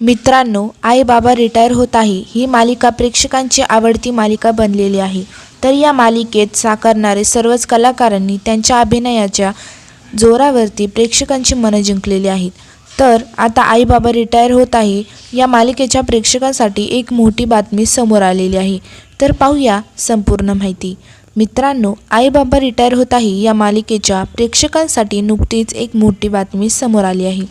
मित्रांनो, आई बाबा रिटायर होत आहे ही मालिका प्रेक्षकांची आवडती मालिका बनलेली आहे. तर या मालिकेत साकारणारे सर्वच कलाकारांनी त्यांच्या अभिनयाच्या जोरावरती प्रेक्षकांची मनं जिंकलेली आहेत. तर आता आई बाबा रिटायर होत आहे या मालिकेच्या प्रेक्षकांसाठी एक मोठी बातमी समोर आलेली आहे. तर पाहूया संपूर्ण माहिती. मित्रांनो, आई बाबा रिटायर होत आहे या मालिकेच्या प्रेक्षकांसाठी नुकतीच एक मोठी बातमी समोर आली आहे.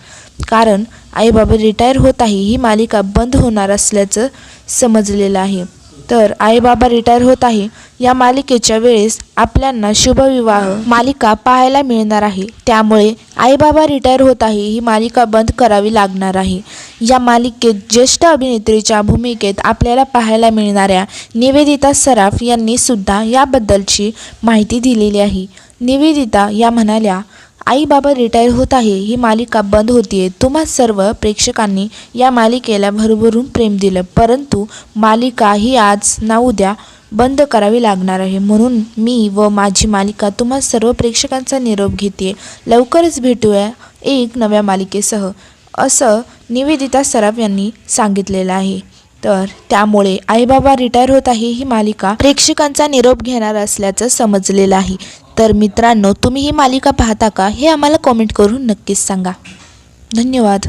कारण आई बाबा रिटायर होत आहे ही मालिका बंद होणार असल्याचं समजलेलं आहे. तर आई बाबा रिटायर होत आहे या मालिकेच्या वेळेस आपल्यांना शुभविवाह मालिका पाहायला मिळणार आहे. त्यामुळे आई बाबा रिटायर होत आहे ही मालिका बंद करावी लागणार आहे. या मालिकेत ज्येष्ठ अभिनेत्रीच्या भूमिकेत आपल्याला पाहायला मिळणाऱ्या निवेदिता सराफ यांनी सुद्धा याबद्दलची माहिती दिलेली आहे. निवेदिता या म्हणाल्या, आई बाबा रिटायर होत आहे ही मालिका बंद होतीये. तुम्हा सर्व प्रेक्षकांनी या मालिकेला भरभरून प्रेम दिलं, परंतु मालिका ही आज ना उद्या बंद करावी लागणार आहे. म्हणून मी व माझी मालिका तुम्हा सर्व प्रेक्षकांचा निरोप घेते. लवकरच भेटूया एक नव्या मालिकेसह, असं निवेदिता सराफ यांनी सांगितलेलं आहे. तर त्यामुळे आई बाबा रिटायर होत आहे ही मालिका प्रेक्षकांचा निरोप घेणार असल्याचं समजलेलं आहे. तर मित्रांनो, तुम्ही ही मालिका पाहता का हे आम्हाला कमेंट करून नक्कीच सांगा. धन्यवाद.